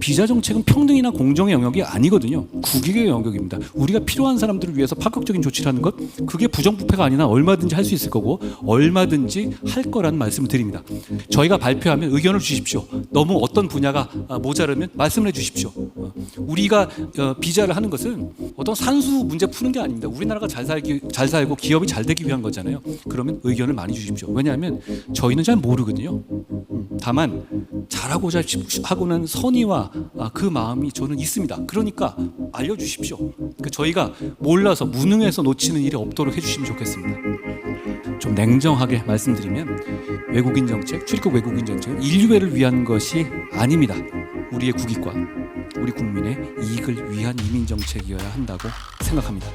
비자 정책은 평등이나 공정의 영역이 아니거든요. 국익의 영역입니다. 우리가 필요한 사람들을 위해서 파격적인 조치를 하는 것, 그게 부정부패가 아니라 얼마든지 할 수 있을 거고 얼마든지 할 거라는 말씀을 드립니다. 저희가 발표하면 의견을 주십시오. 너무 어떤 분야가 모자르면 말씀을 해주십시오. 우리가 비자를 하는 것은 어떤 산수 문제 푸는 게 아닙니다. 우리나라가 잘 살고 기업이 잘 되기 위한 거잖아요. 그러면 의견을 많이 주십시오. 왜냐하면 저희는 잘 모르거든요. 다만 잘하고자 하고는 선의와 그 마음이 저는 있습니다. 그러니까 알려주십시오. 저희가 몰라서 무능해서 놓치는 일이 없도록 해주시면 좋겠습니다. 좀 냉정하게 말씀드리면 외국인 정책, 출입국 외국인 정책은 인류애를 위한 것이 아닙니다. 우리의 국익과 우리 국민의 이익을 위한 이민 정책이어야 한다고 생각합니다.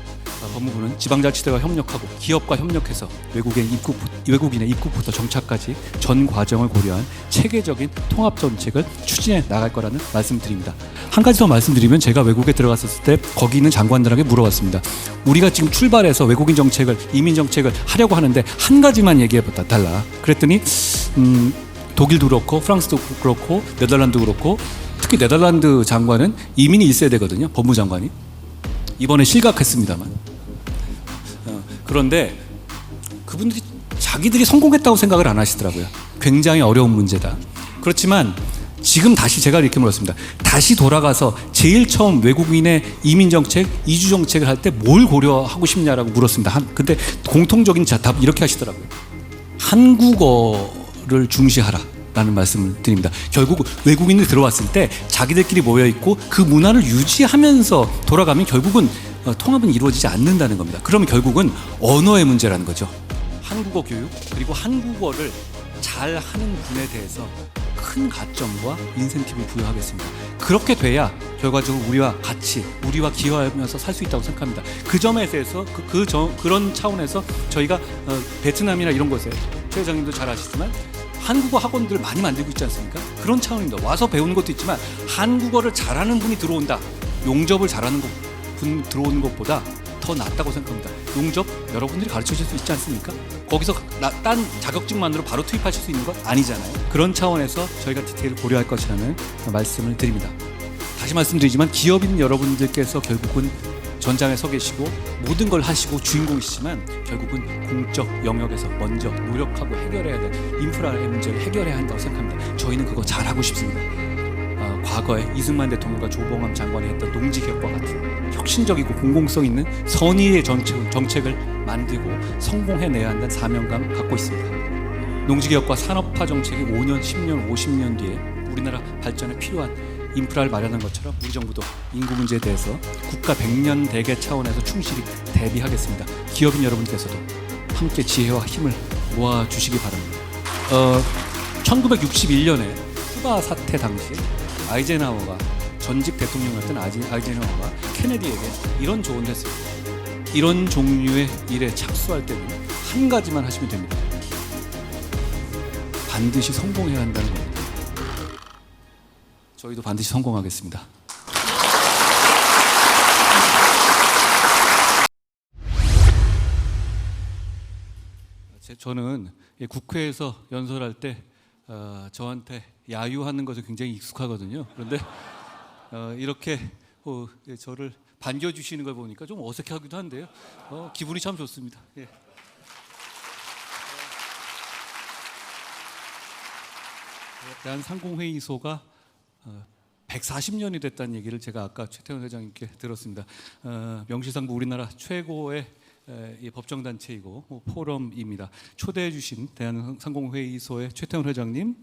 법무부는 지방자치대와 협력하고 기업과 협력해서 외국인의 입국부터 정착까지 전 과정을 고려한 체계적인 통합 정책을 추진해 나갈 거라는 말씀드립니다. 한 가지 더 말씀드리면 제가 외국에 들어갔을 때 거기 있는 장관들에게 물어봤습니다. 우리가 지금 출발해서 외국인 정책을, 이민 정책을 하려고 하는데 한 가지만 얘기해 달라. 그랬더니 독일도 그렇고 프랑스도 그렇고 네덜란드도 그렇고 특히 네덜란드 장관은 이민이 1세대거든요. 법무장관이. 이번에 실각했습니다만. 그런데 그분들이 자기들이 성공했다고 생각을 안 하시더라고요. 굉장히 어려운 문제다. 그렇지만 지금 다시 제가 이렇게 물었습니다. 다시 돌아가서 제일 처음 외국인의 이민정책, 이주정책을 할 때 뭘 고려하고 싶냐라고 물었습니다. 근데 공통적인 답 이렇게 하시더라고요. 한국어를 중시하라 라는 말씀을 드립니다. 결국 외국인이 들어왔을 때 자기들끼리 모여있고 그 문화를 유지하면서 돌아가면 결국은 통합은 이루어지지 않는다는 겁니다. 그러면 결국은 언어의 문제라는 거죠. 한국어 교육 그리고 한국어를 잘하는 분에 대해서 큰 가점과 인센티브를 부여하겠습니다. 그렇게 돼야 결과적으로 우리와 같이 우리와 기여하면서 살 수 있다고 생각합니다. 그 점에 대해서 그런 차원에서 저희가 베트남이나 이런 곳에 최 회장님도 잘 아시지만 한국어 학원들을 많이 만들고 있지 않습니까? 그런 차원입니다. 와서 배우는 것도 있지만 한국어를 잘하는 분이 들어온다. 용접을 잘하는 분 들어오는 것보다 더 낫다고 생각합니다. 용접 여러분들이 가르쳐 줄 수 있지 않습니까? 거기서 딴 자격증만으로 바로 투입하실 수 있는 건 아니잖아요. 그런 차원에서 저희가 디테일을 고려할 것이라는 말씀을 드립니다. 다시 말씀드리지만 기업인 여러분들께서 결국은 전장에 서 계시고 모든 걸 하시고 주인공이시지만 결국은 공적 영역에서 먼저 노력하고 해결해야 될 인프라의 문제를 해결해야 한다고 생각합니다. 저희는 그거 잘하고 싶습니다. 과거에 이승만 대통령과 조봉암 장관이 했던 농지개혁과 같은 혁신적이고 공공성 있는 선의의 정책을 만들고 성공해내야 한다는 사명감 갖고 있습니다. 농지개혁과 산업화 정책이 5년, 10년, 50년 뒤에 우리나라 발전에 필요한 인프라를 마련한 것처럼 우리 정부도 인구 문제에 대해서 국가 100년 대계 차원에서 충실히 대비하겠습니다. 기업인 여러분께서도 함께 지혜와 힘을 모아주시기 바랍니다. 1961년에 쿠바 사태 당시 아이젠하워가 전직 대통령이었던 아이젠하워가 케네디에게 이런 조언을 했습니다. 이런 종류의 일에 착수할 때는 한 가지만 하시면 됩니다. 반드시 성공해야 한다는 겁니다. 저희도 반드시 성공하겠습니다. 저는 국회에서 연설할 때 저한테 야유하는 것에 굉장히 익숙하거든요. 그런데 이렇게 저를 반겨주시는 걸 보니까 좀 어색하기도 한데요. 기분이 참 좋습니다. 예. 대한상공회의소가 140년이 됐다는 얘기를 제가 아까 최태원 회장님께 들었습니다. 명실상부 우리나라 최고의 법정단체이고 포럼입니다. 초대해 주신 대한상공회의소의 최태원 회장님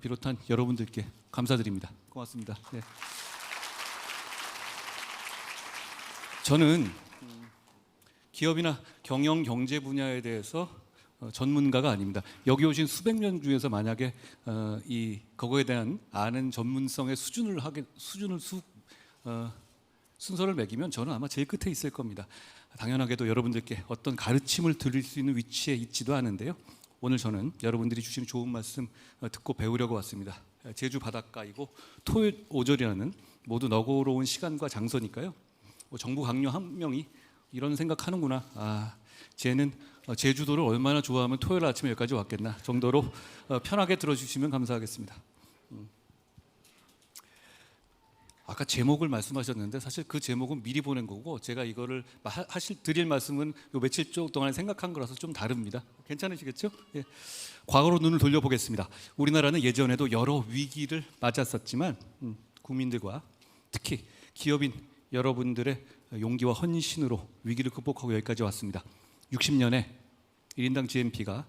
비롯한 여러분들께 감사드립니다. 고맙습니다. 네. 저는 기업이나 경영 경제 분야에 대해서 전문가가 아닙니다. 여기 오신 수백 명 중에서 만약에 그거에 대한 아는 전문성의 순서를 매기면 저는 아마 제일 끝에 있을 겁니다. 당연하게도 여러분들께 어떤 가르침을 드릴 수 있는 위치에 있지도 않은데요. 오늘 저는 여러분들이 주신 좋은 말씀 듣고 배우려고 왔습니다. 제주 바닷가이고 토요일 오전이라는 모두 너그러운 시간과 장소니까요. 정부 강요 한 명이 이런 생각하는구나. 쟤는 제주도를 얼마나 좋아하면 토요일 아침에 여기까지 왔겠나 정도로 편하게 들어주시면 감사하겠습니다. 아까 제목을 말씀하셨는데 사실 그 제목은 미리 보낸 거고 제가 이거를 드릴 말씀은 요 며칠 동안에 생각한 거라서 좀 다릅니다. 괜찮으시겠죠? 예. 과거로 눈을 돌려보겠습니다. 우리나라는 예전에도 여러 위기를 맞았었지만 국민들과 특히 기업인 여러분들의 용기와 헌신으로 위기를 극복하고 여기까지 왔습니다. 60년에 1인당 GDP가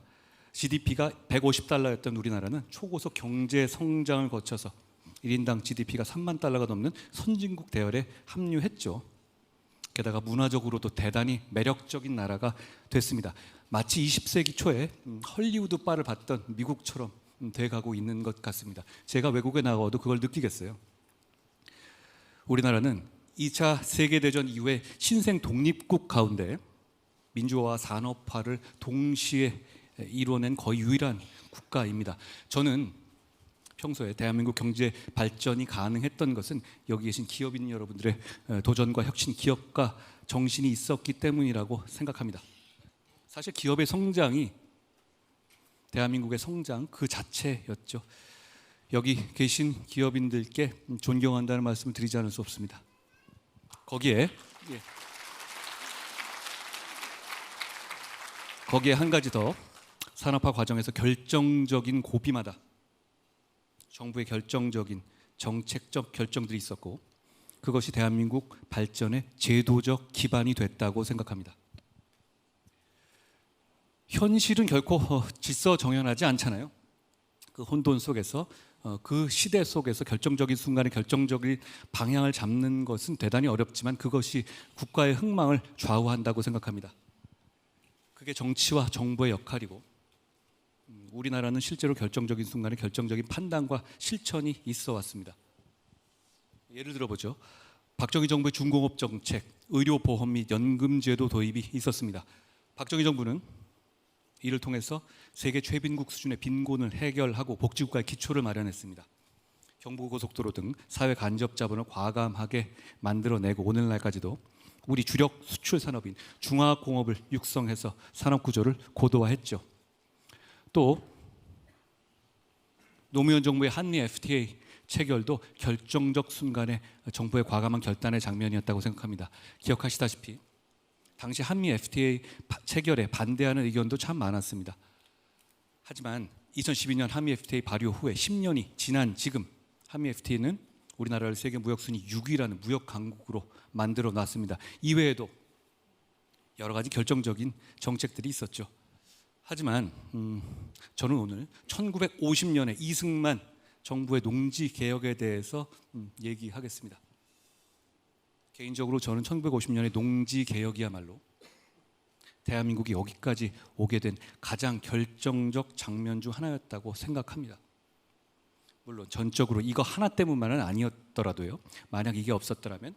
150달러였던 우리나라는 초고속 경제 성장을 거쳐서 1인당 GDP가 3만 달러가 넘는 선진국 대열에 합류했죠. 게다가 문화적으로도 대단히 매력적인 나라가 됐습니다. 마치 20세기 초에 헐리우드 바를 봤던 미국처럼 돼가고 있는 것 같습니다. 제가 외국에 나가도 그걸 느끼겠어요. 우리나라는 2차 세계대전 이후에 신생 독립국 가운데 민주화와 산업화를 동시에 이뤄낸 거의 유일한 국가입니다. 저는 평소에 대한민국 경제 발전이 가능했던 것은 여기 계신 기업인 여러분들의 도전과 혁신, 기업가 정신이 있었기 때문이라고 생각합니다. 사실 기업의 성장이 대한민국의 성장 그 자체였죠. 여기 계신 기업인들께 존경한다는 말씀을 드리지 않을 수 없습니다. 거기에 한 가지 더, 산업화 과정에서 결정적인 고비마다 정부의 결정적인 정책적 결정들이 있었고 그것이 대한민국 발전의 제도적 기반이 됐다고 생각합니다. 현실은 결코 질서정연하지 않잖아요. 그 혼돈 속에서 그 시대 속에서 결정적인 순간에 결정적인 방향을 잡는 것은 대단히 어렵지만 그것이 국가의 흥망을 좌우한다고 생각합니다. 그게 정치와 정부의 역할이고 우리나라는 실제로 결정적인 순간에 결정적인 판단과 실천이 있어 왔습니다. 예를 들어보죠. 박정희 정부의 중공업 정책, 의료보험 및 연금제도 도입이 있었습니다. 박정희 정부는 이를 통해서 세계 최빈국 수준의 빈곤을 해결하고 복지국가의 기초를 마련했습니다. 경부고속도로 등 사회 간접 자본을 과감하게 만들어내고 오늘날까지도 우리 주력 수출 산업인 중화공업을 육성해서 산업 구조를 고도화했죠. 또 노무현 정부의 한미 FTA 체결도 결정적 순간에 정부의 과감한 결단의 장면이었다고 생각합니다. 기억하시다시피 당시 한미 FTA 체결에 반대하는 의견도 참 많았습니다. 하지만 2012년 한미 FTA 발효 후에 10년이 지난 지금 한미 FTA는 우리나라를 세계 무역순위 6위라는 무역 강국으로 만들어 놨습니다. 이외에도 여러 가지 결정적인 정책들이 있었죠. 하지만 저는 오늘 1950년에 이승만 정부의 농지 개혁에 대해서 얘기하겠습니다. 개인적으로 저는 1950년의 농지 개혁이야말로 대한민국이 여기까지 오게 된 가장 결정적 장면 중 하나였다고 생각합니다. 물론 전적으로 이거 하나 때문만은 아니었더라도요. 만약 이게 없었더라면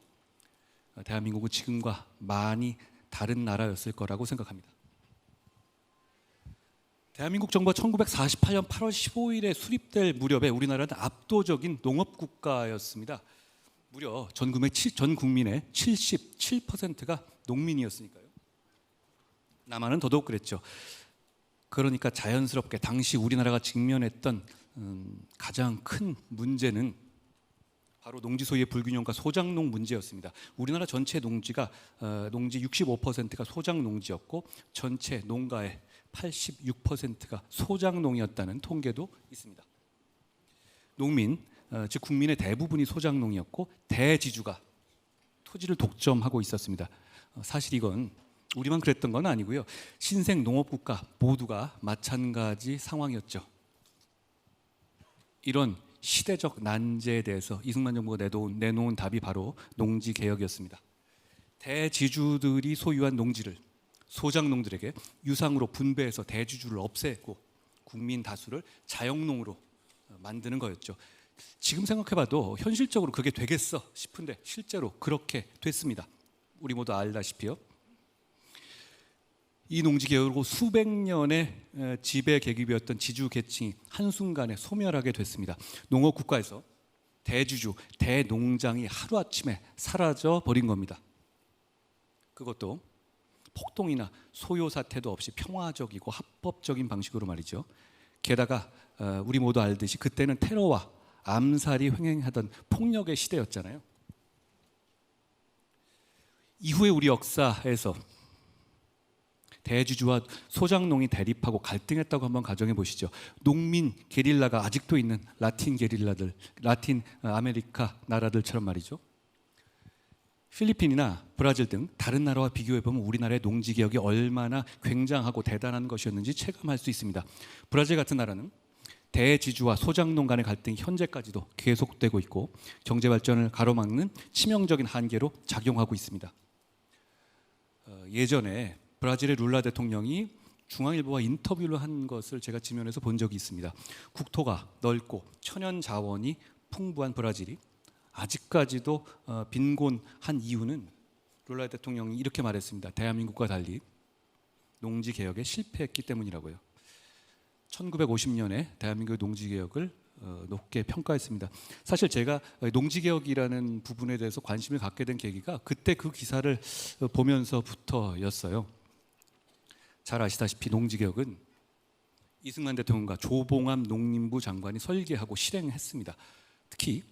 대한민국은 지금과 많이 다른 나라였을 거라고 생각합니다. 대한민국 정부가 1948년 8월 15일에 수립될 무렵에 우리나라는 압도적인 농업 국가였습니다. 무려 전 국민의 77%가 농민이었으니까요. 남한은 더더욱 그랬죠. 그러니까 자연스럽게 당시 우리나라가 직면했던 가장 큰 문제는 바로 농지 소유의 불균형과 소작농 문제였습니다. 우리나라 전체 농지 65%가 소작농지였고 전체 농가의 86%가 소작농이었다는 통계도 있습니다. 농민, 즉 국민의 대부분이 소작농이었고 대지주가 토지를 독점하고 있었습니다. 사실 이건 우리만 그랬던 건 아니고요. 신생 농업국가 모두가 마찬가지 상황이었죠. 이런 시대적 난제에 대해서 이승만 정부가 내놓은 답이 바로 농지개혁이었습니다. 대지주들이 소유한 농지를 소작농들에게 유상으로 분배해서 대지주를 없애고 국민 다수를 자영농으로 만드는 거였죠. 지금 생각해봐도 현실적으로 그게 되겠어 싶은데 실제로 그렇게 됐습니다. 우리 모두 알다시피요. 이 농지개혁으로 수백 년의 지배 계급이었던 지주 계층이 한순간에 소멸하게 됐습니다. 농업국가에서 대주주, 대농장이 하루아침에 사라져 버린 겁니다. 그것도 폭동이나 소요 사태도 없이 평화적이고 합법적인 방식으로 말이죠. 게다가 우리 모두 알듯이 그때는 테러와 암살이 횡행하던 폭력의 시대였잖아요. 이후에 우리 역사에서 대지주와 소작농이 대립하고 갈등했다고 한번 가정해 보시죠. 농민 게릴라가 아직도 있는 라틴 게릴라들, 라틴 아메리카 나라들처럼 말이죠. 필리핀이나 브라질 등 다른 나라와 비교해 보면 우리나라의 농지 개혁이 얼마나 굉장하고 대단한 것이었는지 체감할 수 있습니다. 브라질 같은 나라는 대지주와 소작농 간의 갈등이 현재까지도 계속되고 있고 경제 발전을 가로막는 치명적인 한계로 작용하고 있습니다. 예전에 브라질의 룰라 대통령이 중앙일보와 인터뷰를 한 것을 제가 지면에서 본 적이 있습니다. 국토가 넓고 천연 자원이 풍부한 브라질이 아직까지도 빈곤한 이유는 룰라 대통령이 이렇게 말했습니다. 대한민국과 달리 농지 개혁에 실패했기 때문이라고요. 1950년에 대한민국의 농지 개혁을 높게 평가했습니다. 사실 제가 농지 개혁이라는 부분에 대해서 관심을 갖게 된 계기가 그때 그 기사를 보면서부터였어요. 잘 아시다시피 농지 개혁은 이승만 대통령과 조봉암 농림부 장관이 설계하고 실행했습니다. 특히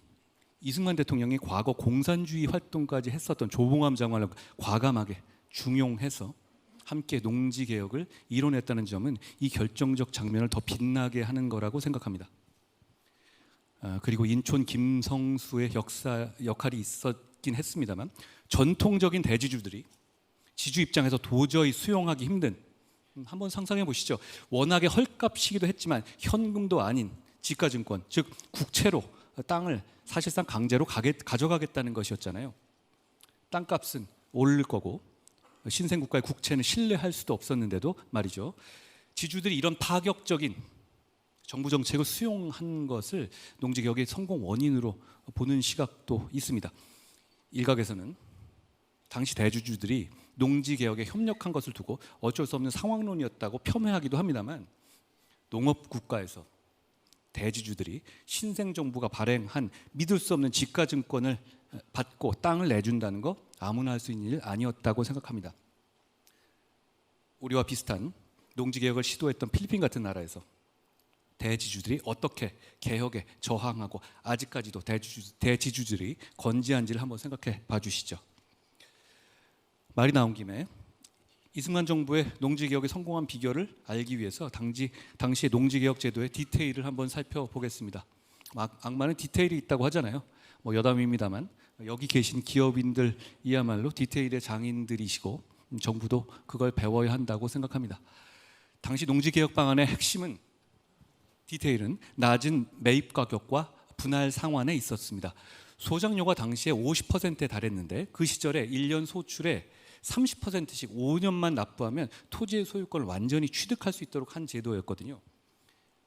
이승만 대통령이 과거 공산주의 활동까지 했었던 조봉암 장관을 과감하게 중용해서 함께 농지 개혁을 이뤄냈다는 점은 이 결정적 장면을 더 빛나게 하는 거라고 생각합니다. 그리고 인촌 김성수의 역할이 있었긴 했습니다만 전통적인 대지주들이 지주 입장에서 도저히 수용하기 힘든, 한번 상상해 보시죠. 워낙에 헐값이기도 했지만 현금도 아닌 지가증권, 즉 국채로 땅을 사실상 강제로 가져가겠다는 것이었잖아요. 땅값은 오를 거고 신생국가의 국채는 신뢰할 수도 없었는데도 말이죠. 지주들이 이런 파격적인 정부 정책을 수용한 것을 농지개혁의 성공 원인으로 보는 시각도 있습니다. 일각에서는 당시 대주주들이 농지개혁에 협력한 것을 두고 어쩔 수 없는 상황론이었다고 폄훼하기도 합니다만, 농업국가에서 대지주들이 신생정부가 발행한 믿을 수 없는 지가증권을 받고 땅을 내준다는 거 아무나 할 수 있는 일 아니었다고 생각합니다. 우리와 비슷한 농지개혁을 시도했던 필리핀 같은 나라에서 대지주들이 어떻게 개혁에 저항하고 아직까지도 대지주들이 건재한지를 한번 생각해 봐 주시죠. 말이 나온 김에 이승만 정부의 농지개혁에 성공한 비결을 알기 위해서 당시의 농지개혁 제도의 디테일을 한번 살펴보겠습니다. 악마는 디테일이 있다고 하잖아요. 여담입니다만 여기 계신 기업인들이야말로 디테일의 장인들이시고 정부도 그걸 배워야 한다고 생각합니다. 당시 농지개혁 방안의 핵심은, 디테일은 낮은 매입 가격과 분할 상환에 있었습니다. 소작료가 당시에 50%에 달했는데 그 시절에 1년 소출의 30%씩 5년만 납부하면 토지의 소유권을 완전히 취득할 수 있도록 한 제도였거든요.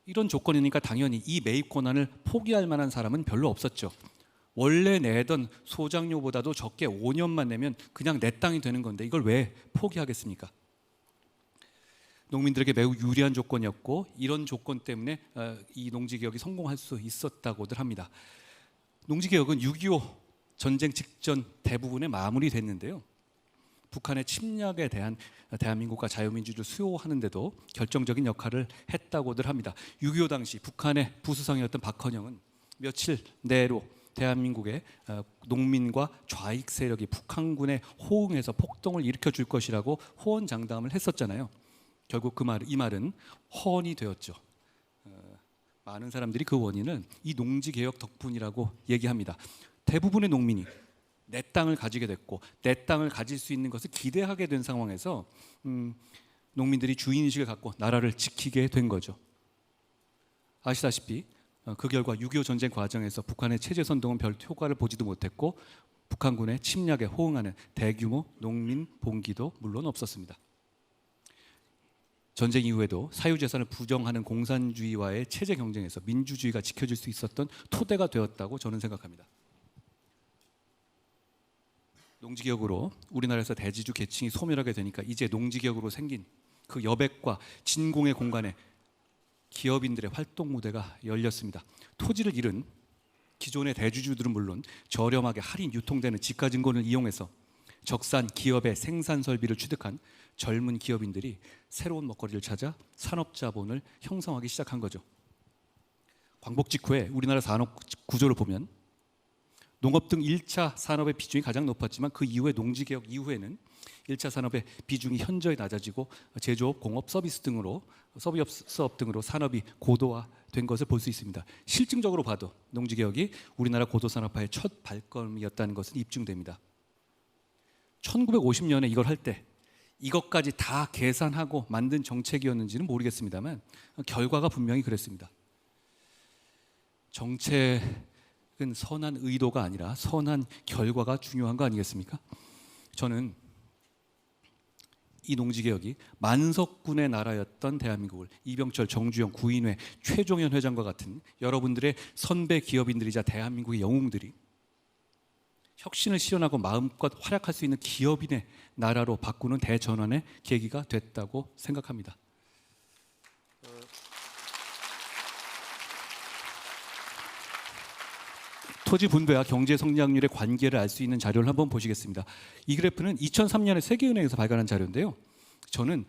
이런 조건이니까 당연히 이 매입 권한을 포기할 만한 사람은 별로 없었죠. 원래 내던 소작료보다도 적게 5년만 내면 그냥 내 땅이 되는 건데 이걸 왜 포기하겠습니까? 농민들에게 매우 유리한 조건이었고 이런 조건 때문에 이 농지개혁이 성공할 수 있었다고들 합니다. 농지개혁은 6.25 전쟁 직전 대부분에 마무리됐는데요. 북한의 침략에 대한 대한민국과 자유민주주의를 수호하는데도 결정적인 역할을 했다고들 합니다. 6.25 당시 북한의 부수상이었던 박헌영은 며칠 내로 대한민국의 농민과 좌익 세력이 북한군에 호응해서 폭동을 일으켜 줄 것이라고 호언장담을 했었잖아요. 결국 이 말은 허언이 되었죠. 많은 사람들이 그 원인은 이 농지개혁 덕분이라고 얘기합니다. 대부분의 농민이 내 땅을 가지게 됐고 내 땅을 가질 수 있는 것을 기대하게 된 상황에서 농민들이 주인의식을 갖고 나라를 지키게 된 거죠. 아시다시피 그 결과 6.25 전쟁 과정에서 북한의 체제 선동은 별 효과를 보지도 못했고 북한군의 침략에 호응하는 대규모 농민 봉기도 물론 없었습니다. 전쟁 이후에도 사유재산을 부정하는 공산주의와의 체제 경쟁에서 민주주의가 지켜질 수 있었던 토대가 되었다고 저는 생각합니다. 농지개혁으로 우리나라에서 대지주 계층이 소멸하게 되니까 이제 농지개혁으로 생긴 그 여백과 진공의 공간에 기업인들의 활동 무대가 열렸습니다. 토지를 잃은 기존의 대주주들은 물론 저렴하게 할인 유통되는 지가증권을 이용해서 적산 기업의 생산 설비를 취득한 젊은 기업인들이 새로운 먹거리를 찾아 산업자본을 형성하기 시작한 거죠. 광복 직후에 우리나라 산업 구조를 보면 농업 등 1차 산업의 비중이 가장 높았지만 그 이후에 농지개혁 이후에는 1차 산업의 비중이 현저히 낮아지고 제조업, 공업, 서비스업 등으로 산업이 고도화된 것을 볼 수 있습니다. 실증적으로 봐도 농지개혁이 우리나라 고도산업화의 첫 발걸음이었다는 것은 입증됩니다. 1950년에 이걸 할 때 이것까지 다 계산하고 만든 정책이었는지는 모르겠습니다만 결과가 분명히 그랬습니다. 정책은 선한 의도가 아니라 선한 결과가 중요한 거 아니겠습니까? 저는 이 농지개혁이 만석군의 나라였던 대한민국을 이병철, 정주영, 구인회, 최종현 회장과 같은 여러분들의 선배 기업인들이자 대한민국의 영웅들이 혁신을 실현하고 마음껏 활약할 수 있는 기업인의 나라로 바꾸는 대전환의 계기가 됐다고 생각합니다. 토지 분배와 경제 성장률의 관계를 알 수 있는 자료를 한번 보시겠습니다. 이 그래프는 2003년에 세계은행에서 발간한 자료인데요. 저는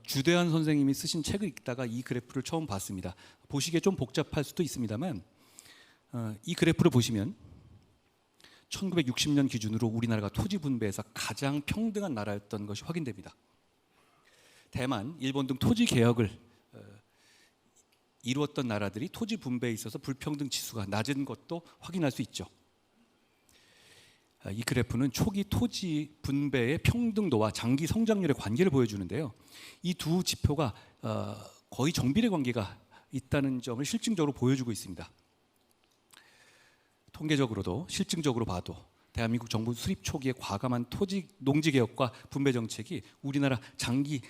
주대한 선생님이 쓰신 책을 읽다가 이 그래프를 처음 봤습니다. 보시기에 좀 복잡할 수도 있습니다만 이 그래프를 보시면 1960년 기준으로 우리나라가 토지 분배에서 가장 평등한 나라였던 것이 확인됩니다. 대만, 일본 등 토지 개혁을 이루었던 나라들이 토지 분배에 있어서 불평등 지수가 낮은 것도 확인할 수 있죠. 이 그래프는 초기 토지 분배의 평등도와 장기 성장률의 관계를 보여주는데요. 이 두 지표가 거의 정비례 관계가 있다는 점을 실증적으로 보여주고 있습니다. 통계적으로도 실증적으로 봐도 대한민국 정부 수립 초기의 과감한 토지 농지 개혁과 분배 정책이 우리나라 장기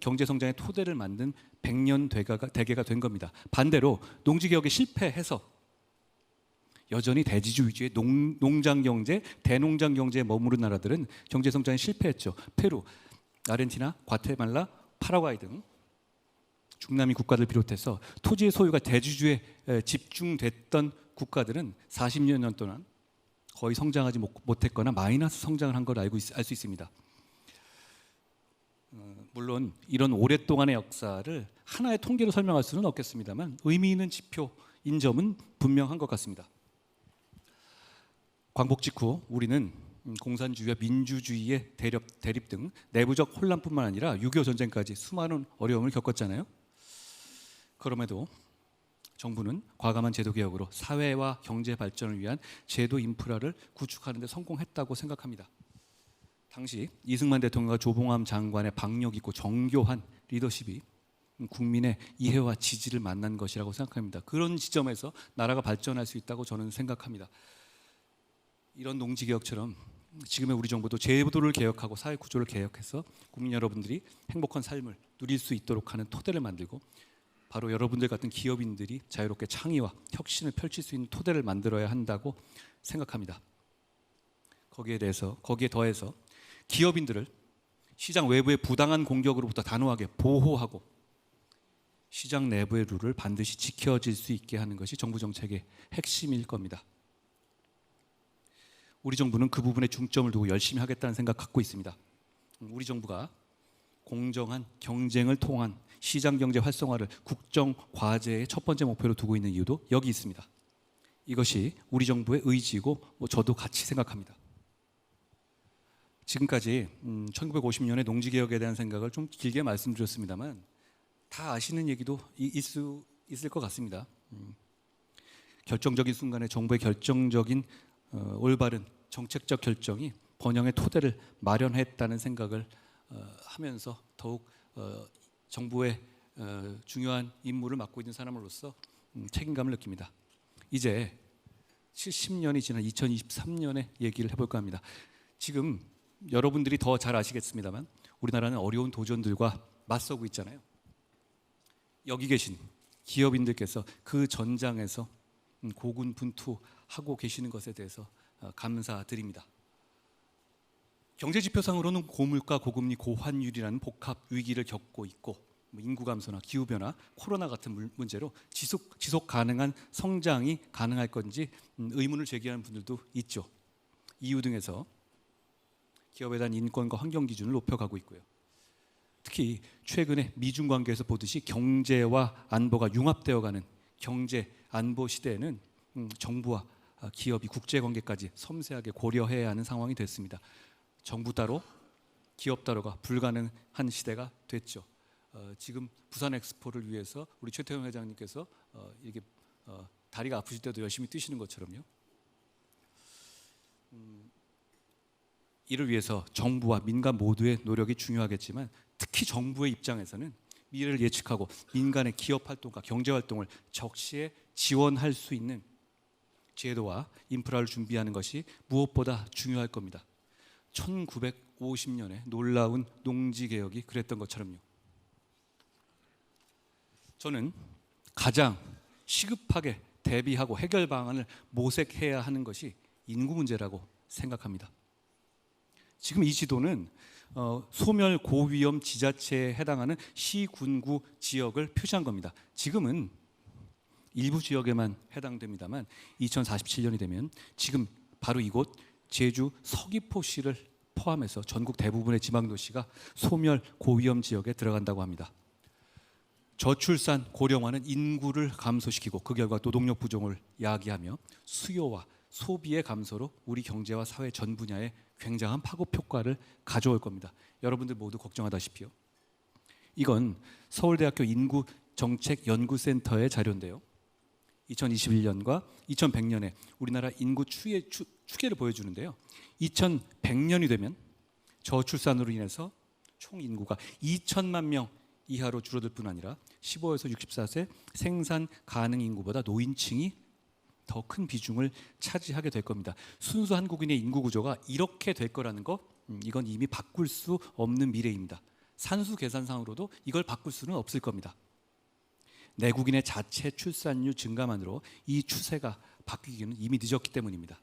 경제 성장의 토대를 만든 100년 대계가 된 겁니다. 반대로 농지 개혁에 실패해서 여전히 대지주 위주의 농장 경제, 대농장 경제에 머무른 나라들은 경제 성장에 실패했죠. 페루, 아르헨티나, 과테말라, 파라과이 등 중남미 국가들 비롯해서 토지의 소유가 대지주에 집중됐던 국가들은 40년 동안 거의 성장하지 못했거나 마이너스 성장을 한 걸 알 수 있습니다. 물론 이런 오랫동안의 역사를 하나의 통계로 설명할 수는 없겠습니다만 의미 있는 지표인 점은 분명한 것 같습니다. 광복 직후 우리는 공산주의와 민주주의의 대립 등 내부적 혼란뿐만 아니라 6.25 전쟁까지 수많은 어려움을 겪었잖아요. 그럼에도 정부는 과감한 제도 개혁으로 사회와 경제 발전을 위한 제도 인프라를 구축하는 데 성공했다고 생각합니다. 당시 이승만 대통령과 조봉암 장관의 박력 있고 정교한 리더십이 국민의 이해와 지지를 만난 것이라고 생각합니다. 그런 지점에서 나라가 발전할 수 있다고 저는 생각합니다. 이런 농지개혁처럼 지금의 우리 정부도 제도를 개혁하고 사회 구조를 개혁해서 국민 여러분들이 행복한 삶을 누릴 수 있도록 하는 토대를 만들고 바로 여러분들 같은 기업인들이 자유롭게 창의와 혁신을 펼칠 수 있는 토대를 만들어야 한다고 생각합니다. 거기에 더해서 기업인들을 시장 외부의 부당한 공격으로부터 단호하게 보호하고 시장 내부의 룰을 반드시 지켜질 수 있게 하는 것이 정부 정책의 핵심일 겁니다. 우리 정부는 그 부분에 중점을 두고 열심히 하겠다는 생각 갖고 있습니다. 우리 정부가 공정한 경쟁을 통한 시장경제 활성화를 국정 과제의 첫 번째 목표로 두고 있는 이유도 여기 있습니다. 이것이 우리 정부의 의지이고 저도 같이 생각합니다. 지금까지 1950년의 농지개혁에 대한 생각을 좀 길게 말씀드렸습니다만 다 아시는 얘기도 있을 것 같습니다. 결정적인 순간에 정부의 결정적인 올바른 정책적 결정이 번영의 토대를 마련했다는 생각을 하면서 더욱 정부의 중요한 임무를 맡고 있는 사람으로서 책임감을 느낍니다. 이제 70년이 지난 2023년의 얘기를 해볼까 합니다. 지금 여러분들이 더 잘 아시겠습니다만 우리나라는 어려운 도전들과 맞서고 있잖아요. 여기 계신 기업인들께서 그 전장에서 고군분투하고 계시는 것에 대해서 감사드립니다. 경제지표상으로는 고물가, 고금리, 고환율이라는 복합 위기를 겪고 있고 인구 감소나 기후변화, 코로나 같은 문제로 지속 가능한 성장이 가능할 건지 의문을 제기하는 분들도 있죠. EU 등에서 기업에 대한 인권과 환경 기준을 높여가고 있고요. 특히 최근에 미중 관계에서 보듯이 경제와 안보가 융합되어가는 경제 안보 시대에는 정부와 기업이 국제관계까지 섬세하게 고려해야 하는 상황이 됐습니다. 정부 따로 기업 따로가 불가능한 시대가 됐죠. 지금 부산 엑스포를 위해서 우리 최태원 회장님께서 이렇게 다리가 아프실 때도 열심히 뛰시는 것처럼요. 이를 위해서 정부와 민간 모두의 노력이 중요하겠지만 특히 정부의 입장에서는 미래를 예측하고 민간의 기업 활동과 경제 활동을 적시에 지원할 수 있는 제도와 인프라를 준비하는 것이 무엇보다 중요할 겁니다. 1950년에 놀라운 농지개혁이 그랬던 것처럼요. 저는 가장 시급하게 대비하고 해결 방안을 모색해야 하는 것이 인구 문제라고 생각합니다. 지금 이 지도는 소멸 고위험 지자체에 해당하는 시군구 지역을 표시한 겁니다. 지금은 일부 지역에만 해당됩니다만 2047년이 되면 지금 바로 이곳 제주 서귀포시를 포함해서 전국 대부분의 지방도시가 소멸 고위험 지역에 들어간다고 합니다. 저출산 고령화는 인구를 감소시키고 그 결과 노동력 부족을 야기하며 수요와 소비의 감소로 우리 경제와 사회 전 분야에 굉장한 파급 효과를 가져올 겁니다. 여러분들 모두 걱정하다시피요. 이건 서울대학교 인구정책연구센터의 자료인데요. 2021년과 2100년에 우리나라 인구 추계를 보여주는데요. 2100년이 되면 저출산으로 인해서 총 인구가 2천만 명 이하로 줄어들 뿐 아니라 15에서 64세 생산 가능 인구보다 노인층이 더 큰 비중을 차지하게 될 겁니다. 순수 한국인의 인구 구조가 이렇게 될 거라는 거, 이건 이미 바꿀 수 없는 미래입니다. 산수 계산상으로도 이걸 바꿀 수는 없을 겁니다. 내국인의 자체 출산율 증가만으로 이 추세가 바뀌기는 이미 늦었기 때문입니다.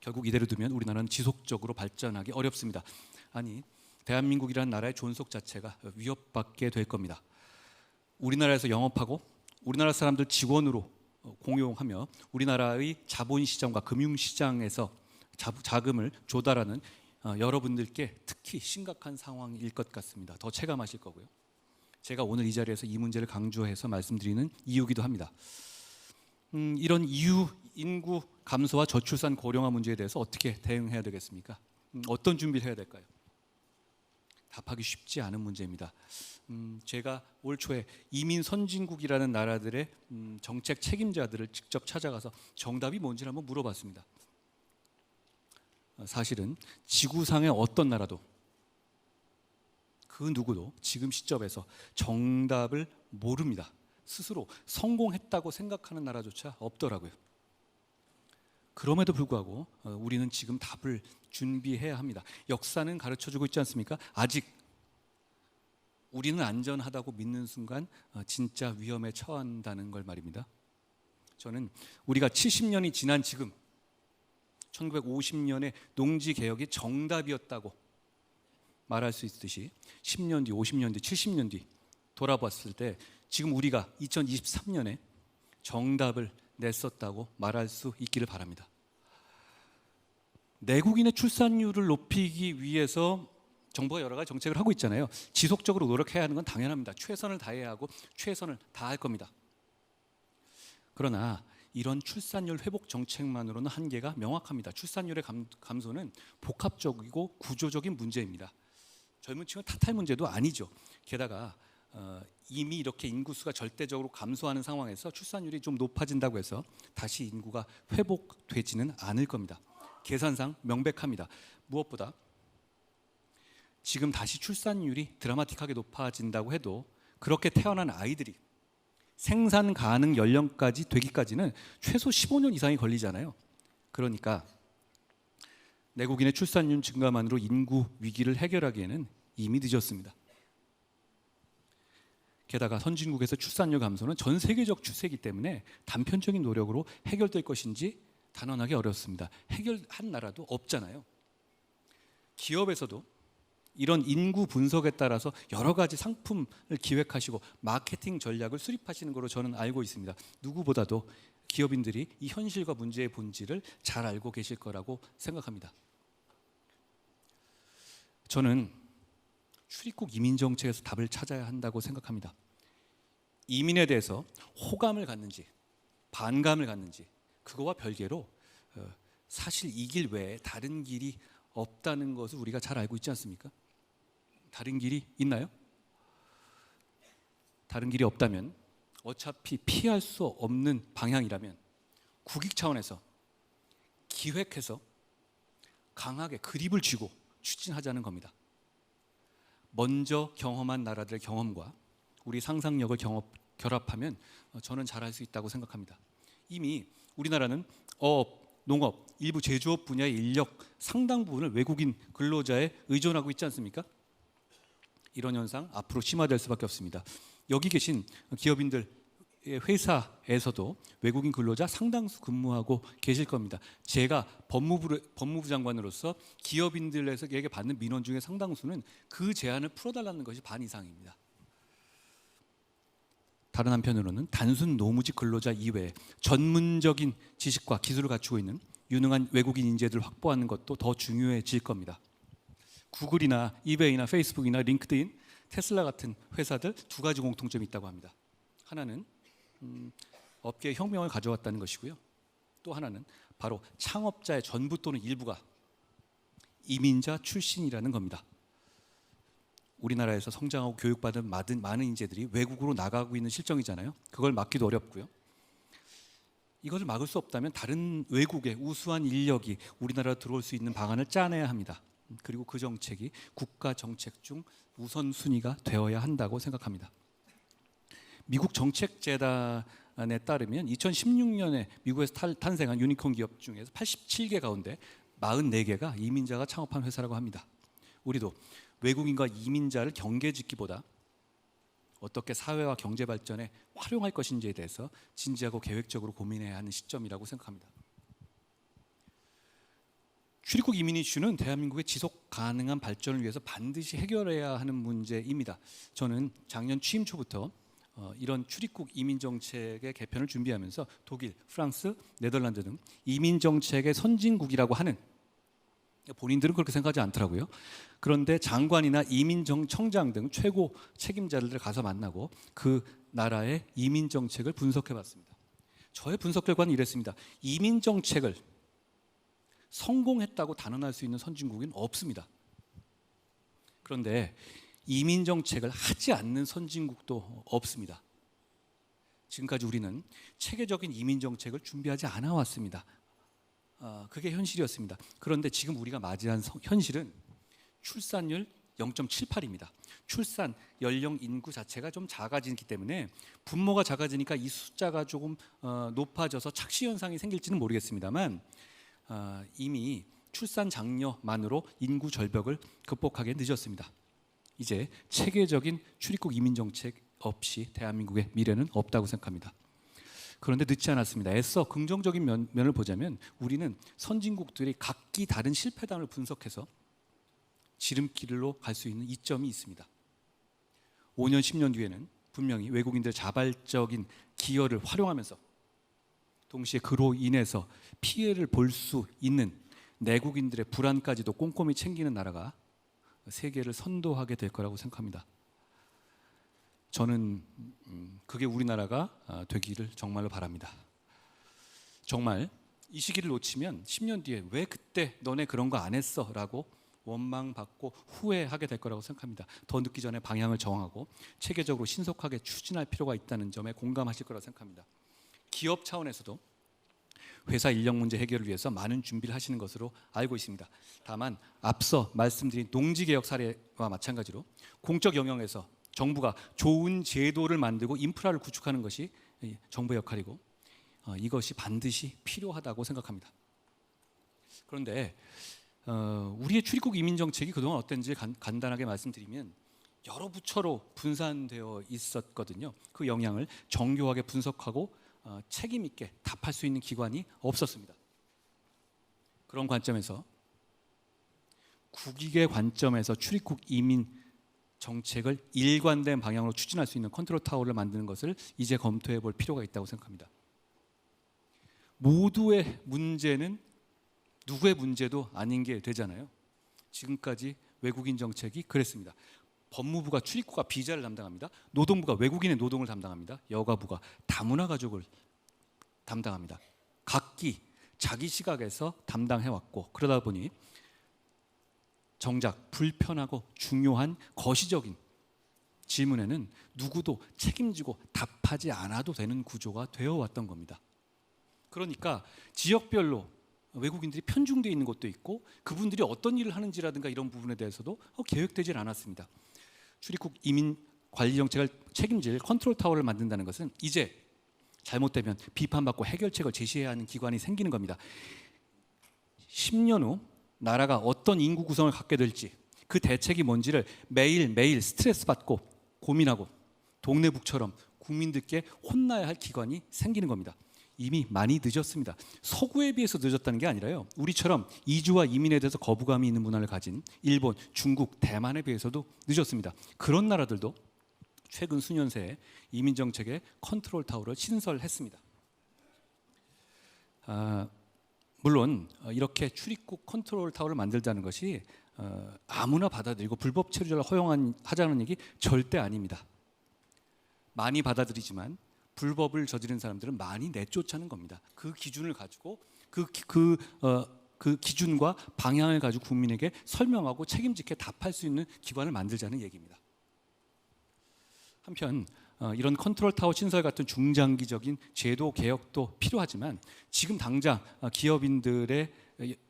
결국 이대로 두면 우리나라는 지속적으로 발전하기 어렵습니다. 아니, 대한민국이라는 나라의 존속 자체가 위협받게 될 겁니다. 우리나라에서 영업하고 우리나라 사람들 직원으로 공용하며 우리나라의 자본시장과 금융시장에서 자금을 조달하는 여러분들께 특히 심각한 상황일 것 같습니다. 더 체감하실 거고요. 제가 오늘 이 자리에서 이 문제를 강조해서 말씀드리는 이유기도 합니다. 이런 인구 감소와 저출산 고령화 문제에 대해서 어떻게 대응해야 되겠습니까? 어떤 준비를 해야 될까요? 답하기 쉽지 않은 문제입니다. 제가 올 초에 이민 선진국이라는 나라들의 정책 책임자들을 직접 찾아가서 정답이 뭔지를 한번 물어봤습니다. 사실은 지구상의 어떤 나라도 그 누구도 지금 시점에서 정답을 모릅니다. 스스로 성공했다고 생각하는 나라조차 없더라고요. 그럼에도 불구하고 우리는 지금 답을 준비해야 합니다. 역사는 가르쳐주고 있지 않습니까? 아직 우리는 안전하다고 믿는 순간 진짜 위험에 처한다는 걸 말입니다. 저는 우리가 70년이 지난 지금 1950년의 농지개혁이 정답이었다고 말할 수 있듯이 10년 뒤, 50년 뒤, 70년 뒤 돌아봤을 때 지금 우리가 2023년에 정답을 냈었다고 말할 수 있기를 바랍니다. 내국인의 출산율을 높이기 위해서 정부가 여러 가지 정책을 하고 있잖아요. 지속적으로 노력해야 하는 건 당연합니다. 최선을 다해야 하고 최선을 다할 겁니다. 그러나 이런 출산율 회복 정책만으로는 한계가 명확합니다. 출산율의 감소는 복합적이고 구조적인 문제입니다. 젊은 층을 탓할 문제도 아니죠. 게다가 이미 이렇게 인구수가 절대적으로 감소하는 상황에서 출산율이 좀 높아진다고 해서 다시 인구가 회복되지는 않을 겁니다. 계산상 명백합니다. 무엇보다 지금 다시 출산율이 드라마틱하게 높아진다고 해도 그렇게 태어난 아이들이 생산 가능 연령까지 되기까지는 최소 15년 이상이 걸리잖아요. 그러니까 내국인의 출산율 증가만으로 인구 위기를 해결하기에는 이미 늦었습니다. 게다가 선진국에서 출산율 감소는 전 세계적 추세이기 때문에 단편적인 노력으로 해결될 것인지 단언하기 어렵습니다. 해결한 나라도 없잖아요. 기업에서도 이런 인구 분석에 따라서 여러 가지 상품을 기획하시고 마케팅 전략을 수립하시는 것으로 저는 알고 있습니다. 누구보다도 기업인들이 이 현실과 문제의 본질을 잘 알고 계실 거라고 생각합니다. 저는 출입국 이민 정책에서 답을 찾아야 한다고 생각합니다. 이민에 대해서 호감을 갖는지 반감을 갖는지 그거와 별개로 사실 이 길 외에 다른 길이 없다는 것을 우리가 잘 알고 있지 않습니까? 다른 길이 있나요? 다른 길이 없다면 어차피 피할 수 없는 방향이라면 국익 차원에서 기획해서 강하게 그립을 쥐고 추진하자는 겁니다. 먼저 경험한 나라들의 경험과 우리 상상력을 결합하면 저는 잘할 수 있다고 생각합니다. 이미 우리나라는 농업, 일부 제조업 분야의 인력 상당 부분을 외국인 근로자에 의존하고 있지 않습니까? 이런 현상 앞으로 심화될 수밖에 없습니다. 여기 계신 기업인들 회사에서도 외국인 근로자 상당수 근무하고 계실 겁니다. 제가 법무부 장관으로서 기업인들에게 받는 민원 중에 상당수는 그 제한을 풀어달라는 것이 반 이상입니다. 다른 한편으로는 단순 노무직 근로자 이외에 전문적인 지식과 기술을 갖추고 있는 유능한 외국인 인재들을 확보하는 것도 더 중요해질 겁니다. 구글이나 이베이나 페이스북이나 링크드인, 테슬라 같은 회사들 두 가지 공통점이 있다고 합니다. 하나는 업계의 혁명을 가져왔다는 것이고요. 또 하나는 바로 창업자의 전부 또는 일부가 이민자 출신이라는 겁니다. 우리나라에서 성장하고 교육받은 많은 인재들이 외국으로 나가고 있는 실정이잖아요. 그걸 막기도 어렵고요. 이것을 막을 수 없다면 다른 외국의 우수한 인력이 우리나라로 들어올 수 있는 방안을 짜내야 합니다. 그리고 그 정책이 국가 정책 중 우선순위가 되어야 한다고 생각합니다. 미국 정책재단에 따르면 2016년에 미국에서 탄생한 유니콘 기업 중에서 87개 가운데 44개가 이민자가 창업한 회사라고 합니다. 우리도 외국인과 이민자를 경계짓기보다 어떻게 사회와 경제 발전에 활용할 것인지에 대해서 진지하고 계획적으로 고민해야 하는 시점이라고 생각합니다. 출입국 이민 이슈는 대한민국의 지속 가능한 발전을 위해서 반드시 해결해야 하는 문제입니다. 저는 작년 취임 초부터 이런 출입국 이민 정책의 개편을 준비하면서 독일, 프랑스, 네덜란드 등 이민 정책의 선진국이라고 하는, 본인들은 그렇게 생각하지 않더라고요. 그런데 장관이나 이민청장 등 최고 책임자들을 가서 만나고 그 나라의 이민 정책을 분석해 봤습니다. 저의 분석 결과는 이랬습니다. 이민 정책을 성공했다고 단언할 수 있는 선진국은 없습니다. 그런데 이민 정책을 하지 않는 선진국도 없습니다. 지금까지 우리는 체계적인 이민 정책을 준비하지 않아 왔습니다. 그게 현실이었습니다. 그런데 지금 우리가 맞이한 현실은 출산율 0.78입니다. 출산 연령 인구 자체가 좀 작아지기 때문에 분모가 작아지니까 이 숫자가 조금 높아져서 착시 현상이 생길지는 모르겠습니다만 이미 출산 장려만으로 인구 절벽을 극복하기엔 늦었습니다. 이제 체계적인 출입국 이민 정책 없이 대한민국의 미래는 없다고 생각합니다. 그런데 늦지 않았습니다. 애써 긍정적인 면을 보자면 우리는 선진국들이 각기 다른 실패담을 분석해서 지름길로 갈 수 있는 이점이 있습니다. 5년, 10년 뒤에는 분명히 외국인들의 자발적인 기여를 활용하면서 동시에 그로 인해서 피해를 볼 수 있는 내국인들의 불안까지도 꼼꼼히 챙기는 나라가 세계를 선도하게 될 거라고 생각합니다. 저는 그게 우리나라가 되기를 정말로 바랍니다. 정말 이 시기를 놓치면 10년 뒤에 왜 그때 너네 그런 거 안 했어? 라고 원망받고 후회하게 될 거라고 생각합니다. 더 늦기 전에 방향을 정하고 체계적으로 신속하게 추진할 필요가 있다는 점에 공감하실 거라고 생각합니다. 기업 차원에서도 회사 인력 문제 해결을 위해서 많은 준비를 하시는 것으로 알고 있습니다. 다만 앞서 말씀드린 농지개혁 사례와 마찬가지로 공적 영역에서 정부가 좋은 제도를 만들고 인프라를 구축하는 것이 정부의 역할이고 이것이 반드시 필요하다고 생각합니다. 그런데 우리의 출입국 이민 정책이 그동안 어땠는지 간단하게 말씀드리면 여러 부처로 분산되어 있었거든요. 그 영향을 정교하게 분석하고 책임 있게 답할 수 있는 기관이 없었습니다. 그런 관점에서 국익의 관점에서 출입국 이민 정책을 일관된 방향으로 추진할 수 있는 컨트롤 타워를 만드는 것을 이제 검토해 볼 필요가 있다고 생각합니다. 모두의 문제는 누구의 문제도 아닌 게 되잖아요. 지금까지 외국인 정책이 그랬습니다. 법무부가 출입국과 비자를 담당합니다. 노동부가 외국인의 노동을 담당합니다. 여가부가 다문화 가족을 담당합니다. 각기 자기 시각에서 담당해왔고, 그러다 보니 정작 불편하고 중요한 거시적인 질문에는 누구도 책임지고 답하지 않아도 되는 구조가 되어왔던 겁니다. 그러니까 지역별로 외국인들이 편중되어 있는 곳도 있고, 그분들이 어떤 일을 하는지라든가 이런 부분에 대해서도 계획되질 않았습니다. 출입국 이민 관리 정책을 책임질 컨트롤 타워를 만든다는 것은 이제 잘못되면 비판받고 해결책을 제시해야 하는 기관이 생기는 겁니다. 10년 후 나라가 어떤 인구 구성을 갖게 될지, 그 대책이 뭔지를 매일매일 스트레스 받고 고민하고 동네북처럼 국민들께 혼나야 할 기관이 생기는 겁니다. 이미 많이 늦었습니다. 서구에 비해서 늦었다는 게 아니라요, 우리처럼 이주와 이민에 대해서 거부감이 있는 문화를 가진 일본, 중국, 대만에 비해서도 늦었습니다. 그런 나라들도 최근 수년 새에 이민 정책의 컨트롤 타워를 신설했습니다. 물론 이렇게 출입국 컨트롤 타워를 만들자는 것이 아무나 받아들이고 불법 체류자를 허용하자는 얘기 절대 아닙니다. 많이 받아들이지만 불법을 저지른 사람들은 많이 내쫓아는 겁니다. 그 기준을 가지고 그 기준과 방향을 가지고 국민에게 설명하고 책임지게 답할 수 있는 기관을 만들자는 얘기입니다. 한편 이런 컨트롤 타워 신설 같은 중장기적인 제도 개혁도 필요하지만, 지금 당장 기업인들의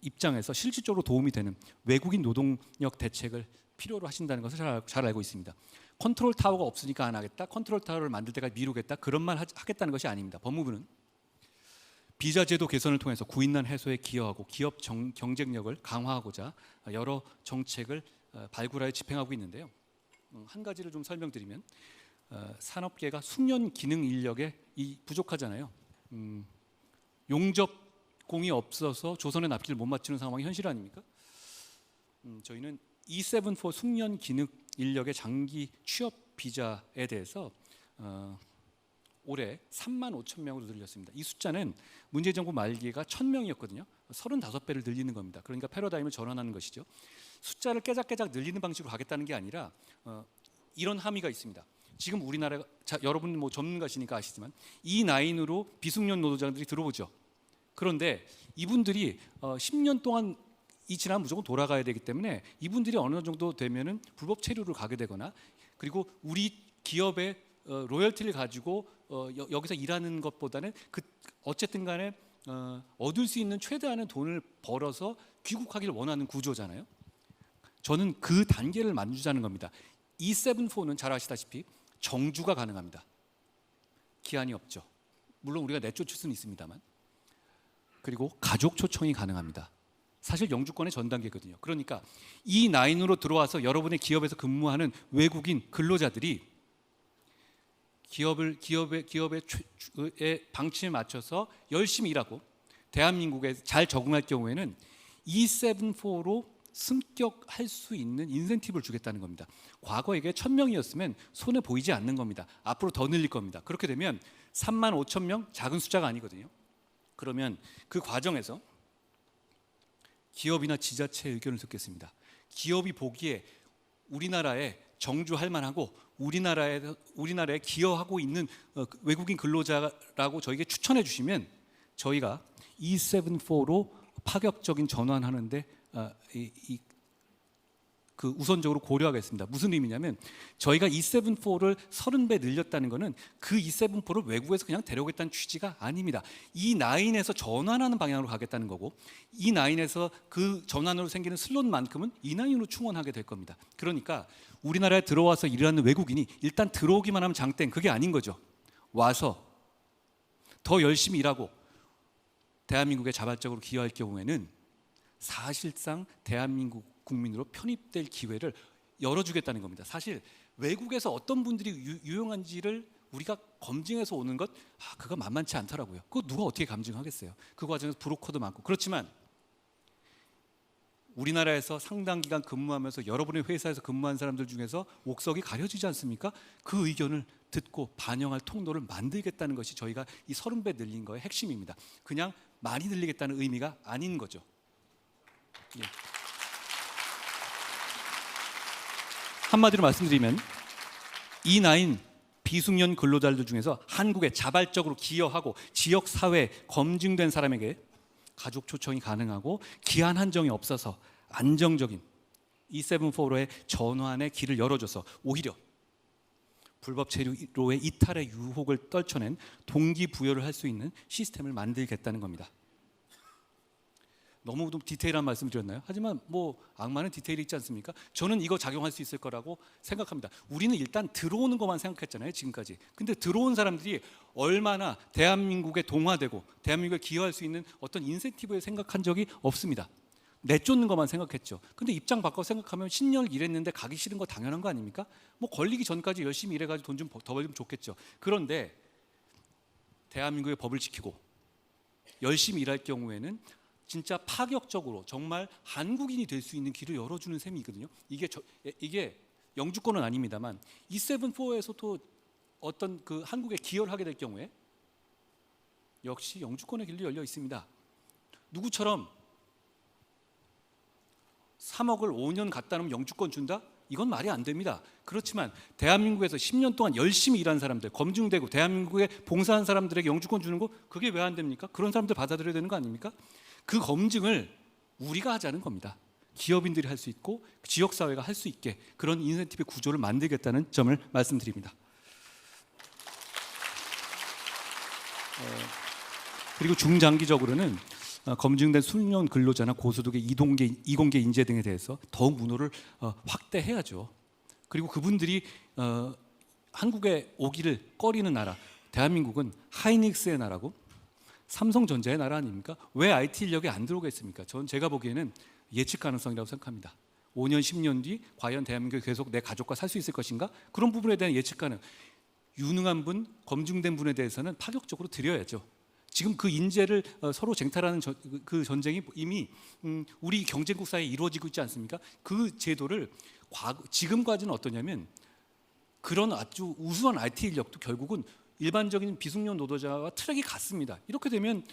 입장에서 실질적으로 도움이 되는 외국인 노동력 대책을 필요로 하신다는 것을 잘 알고 있습니다. 컨트롤 타워가 없으니까 안 하겠다, 컨트롤 타워를 만들 때까지 미루겠다, 그런 말 하겠다는 것이 아닙니다. 법무부는 비자 제도 개선을 통해서 구인난 해소에 기여하고 기업 경쟁력을 강화하고자 여러 정책을 발굴하여 집행하고 있는데요. 한 가지를 좀 설명드리면, 산업계가 숙련 기능 인력에 부족하잖아요. 용접공이 없어서 조선의 납기를 못 맞추는 상황이 현실 아닙니까? 저희는 E74 숙련 기능 인력의 장기 취업 비자에 대해서 올해 3만 5천 명으로 늘렸습니다. 이 숫자는 문재인 정부 말기가 1,000명이었거든요. 35배를 늘리는 겁니다. 그러니까 패러다임을 전환하는 것이죠. 숫자를 깨작깨작 늘리는 방식으로 가겠다는 게 아니라 이런 함의가 있습니다. 지금 우리나라가, 여러분 뭐 전문가시니까 아시지만 E9으로 비숙련 노동자들이 들어오죠. 그런데 이분들이 10년 동안 지나면 무조건 돌아가야 되기 때문에 이분들이 어느 정도 되면은 불법 체류를 가게 되거나, 그리고 우리 기업의 로열티를 가지고 여기서 일하는 것보다는 어쨌든 간에 얻을 수 있는 최대한의 돈을 벌어서 귀국하기를 원하는 구조잖아요. 저는 그 단계를 만들자는 겁니다. E74는 잘 아시다시피 정주가 가능합니다. 기한이 없죠. 물론 우리가 내쫓을 수는 있습니다만. 그리고 가족 초청이 가능합니다. 사실 영주권의 전 단계거든요. 그러니까 E9으로 들어와서 여러분의 기업에서 근무하는 외국인 근로자들이 기업의 방침에 맞춰서 열심히 일하고 대한민국에 잘 적응할 경우에는 E74로 승격할 수 있는 인센티브를 주겠다는 겁니다. 과거 이게 1,000명이었으면 손에 보이지 않는 겁니다. 앞으로 더 늘릴 겁니다. 그렇게 되면 3만 5천 명, 작은 숫자가 아니거든요. 그러면 그 과정에서 기업이나 지자체의 의견을 듣겠습니다. 기업이 보기에 우리나라에 정주할 만하고 우리나라에 기여하고 있는 외국인 근로자라고 저에게 추천해 주시면 저희가 E74로 파격적인 전환하는데 우선적으로 고려하겠습니다. 무슨 의미냐면, 저희가 E74를 30배 늘렸다는 것은 그 E74를 외국에서 그냥 데려오겠다는 취지가 아닙니다. E9에서 전환하는 방향으로 가겠다는 거고, E9에서 그 전환으로 생기는 슬롯만큼은 E9으로 충원하게 될 겁니다. 그러니까 우리나라에 들어와서 일하는 외국인이 일단 들어오기만 하면 장땡, 그게 아닌 거죠. 와서 더 열심히 일하고 대한민국에 자발적으로 기여할 경우에는 사실상 대한민국 국민으로 편입될 기회를 열어주겠다는 겁니다. 사실 외국에서 어떤 분들이 유용한지를 우리가 검증해서 오는 것, 그거 만만치 않더라고요. 그거 누가 어떻게 감증하겠어요? 그 과정에서 브로커도 많고. 그렇지만 우리나라에서 상당 기간 근무하면서 여러분의 회사에서 근무한 사람들 중에서 옥석이 가려지지 않습니까? 그 의견을 듣고 반영할 통로를 만들겠다는 것이 저희가 이 30배 늘린 거의 핵심입니다. 그냥 많이 늘리겠다는 의미가 아닌 거죠. 예. 한마디로 말씀드리면 E9 비숙련 근로자들 중에서 한국에 자발적으로 기여하고 지역 사회에 검증된 사람에게 가족 초청이 가능하고 기한 한정이 없어서 안정적인 E745의 전환의 길을 열어줘서 오히려 불법 체류로의 이탈의 유혹을 떨쳐낸 동기부여를 할 수 있는 시스템을 만들겠다는 겁니다. 너무 디테일한 말씀 드렸나요? 하지만 뭐 악마는 디테일이 있지 않습니까? 저는 이거 작용할 수 있을 거라고 생각합니다. 우리는 일단 들어오는 것만 생각했잖아요, 지금까지. 근데 들어온 사람들이 얼마나 대한민국에 동화되고 대한민국에 기여할 수 있는 어떤 인센티브에 생각한 적이 없습니다. 내쫓는 것만 생각했죠. 근데 입장 바꿔 생각하면 10년을 일했는데 가기 싫은 거 당연한 거 아닙니까? 뭐 걸리기 전까지 열심히 일해가지고 돈 좀 더 벌면 좋겠죠. 그런데 대한민국의 법을 지키고 열심히 일할 경우에는 진짜 파격적으로 정말 한국인이 될 수 있는 길을 열어주는 셈이 있거든요. 이게 영주권은 아닙니다만 E745에서도 어떤 그 한국에 기여를 하게 될 경우에 역시 영주권의 길도 열려 있습니다. 누구처럼 3억을 5년 갖다 놓으면 영주권 준다? 이건 말이 안 됩니다. 그렇지만 대한민국에서 10년 동안 열심히 일한 사람들, 검증되고 대한민국에 봉사한 사람들에게 영주권 주는 거 그게 왜 안 됩니까? 그런 사람들 받아들여야 되는 거 아닙니까? 그 검증을 우리가 하자는 겁니다. 기업인들이 할 수 있고 지역사회가 할 수 있게 그런 인센티브 구조를 만들겠다는 점을 말씀드립니다. 그리고 중장기적으로는 검증된 숙련 근로자나 고소득의 이공계 인재 등에 대해서 더욱 문호를 확대해야죠. 그리고 그분들이 한국에 오기를 꺼리는 나라, 대한민국은 하이닉스의 나라고 삼성전자의 나라 아닙니까? 왜 IT 인력이 안 들어오겠습니까? 전 제가 보기에는 예측 가능성이라고 생각합니다. 5년, 10년 뒤 과연 대한민국에 계속 내 가족과 살 수 있을 것인가? 그런 부분에 대한 예측 가능. 유능한 분, 검증된 분에 대해서는 파격적으로 드려야죠. 지금 그 인재를 서로 쟁탈하는 그 전쟁이 이미 우리 경쟁국 사이에 이루어지고 있지 않습니까? 그 제도를 지금까지는 어떠냐면 그런 아주 우수한 IT 인력도 결국은 일반적인 비숙련 노동자와 트랙이 같습니다. 이렇게 되면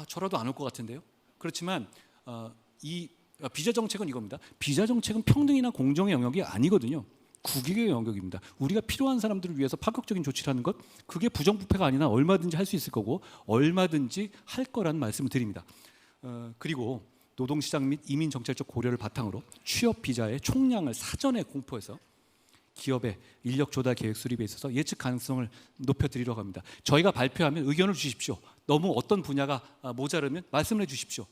저라도 안 올 것 같은데요. 그렇지만 이 비자 정책은 이겁니다. 비자 정책은 평등이나 공정의 영역이 아니거든요. 국익의 영역입니다. 우리가 필요한 사람들을 위해서 파격적인 조치를 하는 것, 그게 부정부패가 아니라 얼마든지 할 수 있을 거고 얼마든지 할 거라는 말씀을 드립니다. 그리고 노동시장 및 이민정책적 고려를 바탕으로 취업 비자의 총량을 사전에 공포해서 기업의 인력 조달 계획 수립에 있어서 예측 가능성을 높여드리려고 합니다. 저희가 발표하면 의견을 주십시오. 너무 어떤 분야가 모자르면 말씀을 해주십시오.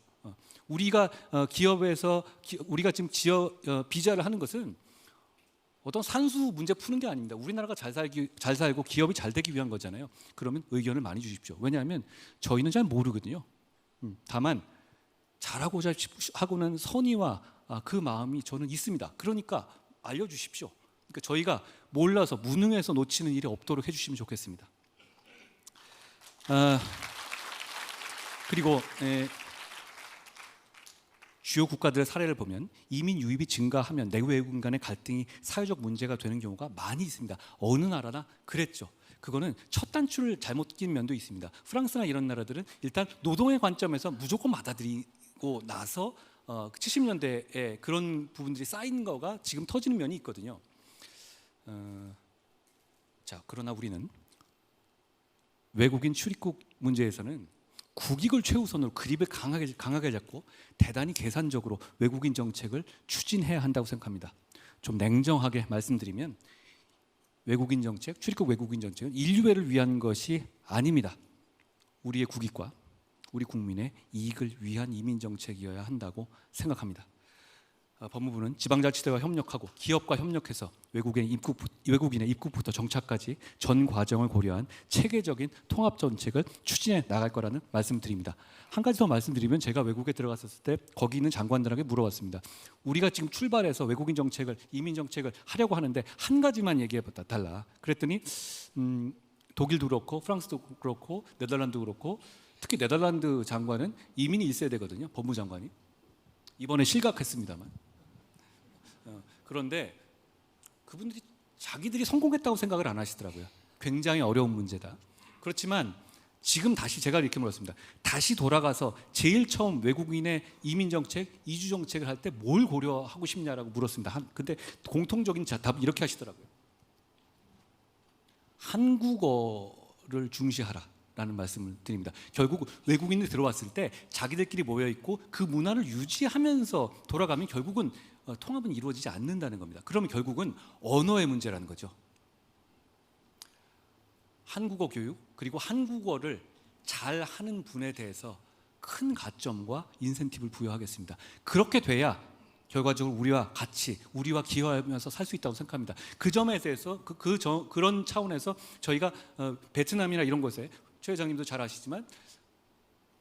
우리가 기업에서 우리가 지금 비자를 하는 것은 어떤 산수 문제 푸는 게 아닙니다. 우리나라가 잘 살고 기업이 잘 되기 위한 거잖아요. 그러면 의견을 많이 주십시오. 왜냐하면 저희는 잘 모르거든요. 다만 잘하고자 하고는 선의와 그 마음이 저는 있습니다. 그러니까 알려주십시오. 그러니까 저희가 몰라서 무능해서 놓치는 일이 없도록 해주시면 좋겠습니다. 그리고 주요 국가들의 사례를 보면 이민 유입이 증가하면 내외 외국인 간의 갈등이 사회적 문제가 되는 경우가 많이 있습니다. 어느 나라나 그랬죠. 그거는 첫 단추를 잘못 낀 면도 있습니다. 프랑스나 이런 나라들은 일단 노동의 관점에서 무조건 받아들이고 나서 70년대에 그런 부분들이 쌓인 거가 지금 터지는 면이 있거든요. 그러나 우리는 외국인 출입국 문제에서는 국익을 최우선으로 그립을 강하게 잡고 대단히 계산적으로 외국인 정책을 추진해야 한다고 생각합니다. 좀 냉정하게 말씀드리면 외국인 정책, 출입국 외국인 정책은 인류애를 위한 것이 아닙니다. 우리의 국익과 우리 국민의 이익을 위한 이민 정책이어야 한다고 생각합니다. 법무부는 지방자치대와 협력하고 기업과 협력해서 외국인의 입국부터 정착까지 전 과정을 고려한 체계적인 통합 정책을 추진해 나갈 거라는 말씀드립니다. 한 가지 더 말씀드리면 제가 외국에 들어갔었을 때 거기 있는 장관들에게 물어봤습니다. 우리가 지금 출발해서 외국인 정책을 이민 정책을 하려고 하는데 한 가지만 얘기해 달라. 그랬더니 독일도 그렇고 프랑스도 그렇고 네덜란드도 그렇고 특히 네덜란드 장관은 이민이 1세대거든요. 법무장관이. 이번에 실각했습니다만. 그런데 그분들이 자기들이 성공했다고 생각을 안 하시더라고요. 굉장히 어려운 문제다. 그렇지만 지금 다시 제가 이렇게 물었습니다. 다시 돌아가서 제일 처음 외국인의 이민 정책, 이주 정책을 할 때 뭘 고려하고 싶냐라고 물었습니다. 근데 공통적인 답 이렇게 하시더라고요. 한국어를 중시하라라는 말씀을 드립니다. 결국 외국인이 들어왔을 때 자기들끼리 모여 있고 그 문화를 유지하면서 돌아가면 결국은 통합은 이루어지지 않는다는 겁니다. 그러면 결국은 언어의 문제라는 거죠. 한국어 교육 그리고 한국어를 잘 하는 분에 대해서 큰 가점과 인센티브를 부여하겠습니다. 그렇게 돼야 결과적으로 우리와 같이 우리와 기여하면서 살 수 있다고 생각합니다. 그 점에 대해서 그런 차원에서 저희가 베트남이나 이런 곳에 최 회장님도 잘 아시지만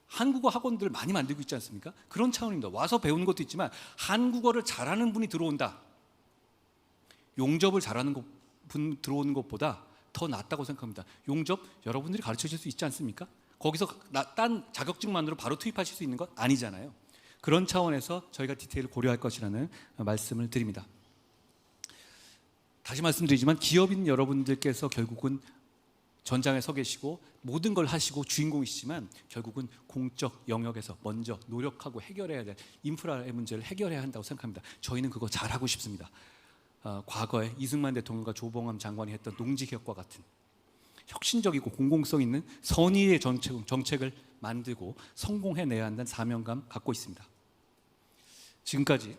한국어 학원들을 많이 만들고 있지 않습니까? 그런 차원입니다. 와서 배우는 것도 있지만 한국어를 잘하는 분이 들어온다. 용접을 잘하는 분 들어오는 것보다 더 낫다고 생각합니다. 용접 여러분들이 가르쳐 줄 수 있지 않습니까? 거기서 딴 자격증만으로 바로 투입하실 수 있는 건 아니잖아요. 그런 차원에서 저희가 디테일을 고려할 것이라는 말씀을 드립니다. 다시 말씀드리지만 기업인 여러분들께서 결국은 전장에 서 계시고 모든 걸 하시고 주인공이시지만 결국은 공적 영역에서 먼저 노력하고 해결해야 될 인프라의 문제를 해결해야 한다고 생각합니다. 저희는 그거 잘하고 싶습니다. 과거에 이승만 대통령과 조봉암 장관이 했던 농지개혁과 같은 혁신적이고 공공성 있는 선의의 정책을 만들고 성공해내야 한다는 사명감 갖고 있습니다. 지금까지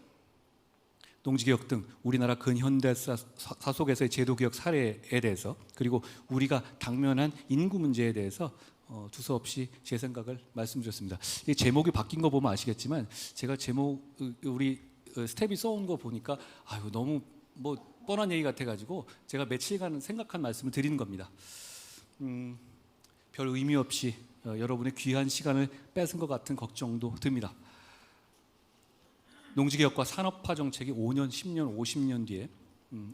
농지개혁 등 우리나라 근현대사 속에서의 제도개혁 사례에 대해서 그리고 우리가 당면한 인구 문제에 대해서 두서없이 제 생각을 말씀드렸습니다. 이 제목이 바뀐 거 보면 아시겠지만 제가 제목 우리 스텝이 써온 거 보니까 아유 너무 뭐 뻔한 얘기 같아가지고 제가 며칠간 생각한 말씀을 드리는 겁니다. 별 의미 없이 여러분의 귀한 시간을 뺏은 것 같은 걱정도 듭니다. 농지개혁과 산업화 정책이 5년, 10년, 50년 뒤에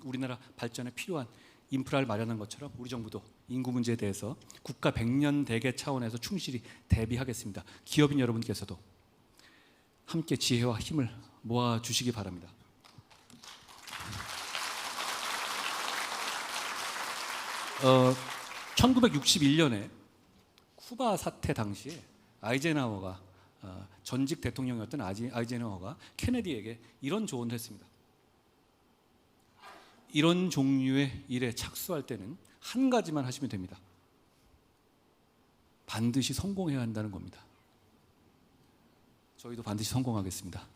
우리나라 발전에 필요한 인프라를 마련한 것처럼 우리 정부도 인구 문제에 대해서 국가 100년 대계 차원에서 충실히 대비하겠습니다. 기업인 여러분께서도 함께 지혜와 힘을 모아주시기 바랍니다. 1961년에 쿠바 사태 당시에 아이젠하워가 전직 대통령이었던 아이젠하워가 케네디에게 이런 조언을 했습니다. 이런 종류의 일에 착수할 때는 한 가지만 하시면 됩니다. 반드시 성공해야 한다는 겁니다. 저희도 반드시 성공하겠습니다.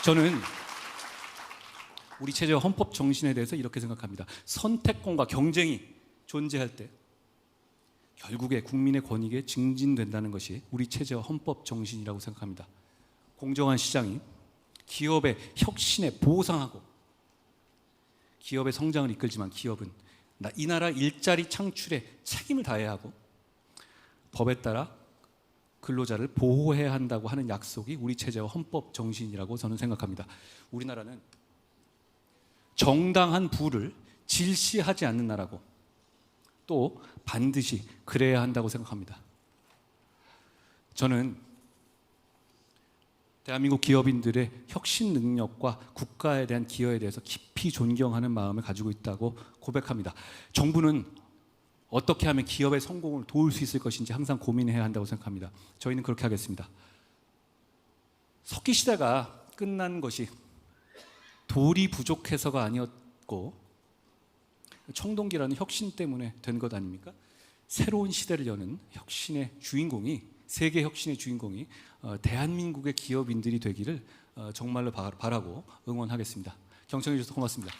저는 우리 체제와 헌법 정신에 대해서 이렇게 생각합니다. 선택권과 경쟁이 존재할 때 결국에 국민의 권익에 증진된다는 것이 우리 체제와 헌법 정신이라고 생각합니다. 공정한 시장이 기업의 혁신에 보상하고 기업의 성장을 이끌지만 기업은 이 나라 일자리 창출에 책임을 다해야 하고 법에 따라 근로자를 보호해야 한다고 하는 약속이 우리 체제와 헌법 정신이라고 저는 생각합니다. 우리나라는 정당한 부를 질시하지 않는 나라고 또 반드시 그래야 한다고 생각합니다. 저는 대한민국 기업인들의 혁신 능력과 국가에 대한 기여에 대해서 깊이 존경하는 마음을 가지고 있다고 고백합니다. 정부는 어떻게 하면 기업의 성공을 도울 수 있을 것인지 항상 고민해야 한다고 생각합니다. 저희는 그렇게 하겠습니다. 석기 시대가 끝난 것이 돌이 부족해서가 아니었고 청동기라는 혁신 때문에 된 것 아닙니까? 새로운 시대를 여는 혁신의 주인공이 세계 혁신의 주인공이 대한민국의 기업인들이 되기를 정말로 바라고 응원하겠습니다. 경청해 주셔서 고맙습니다.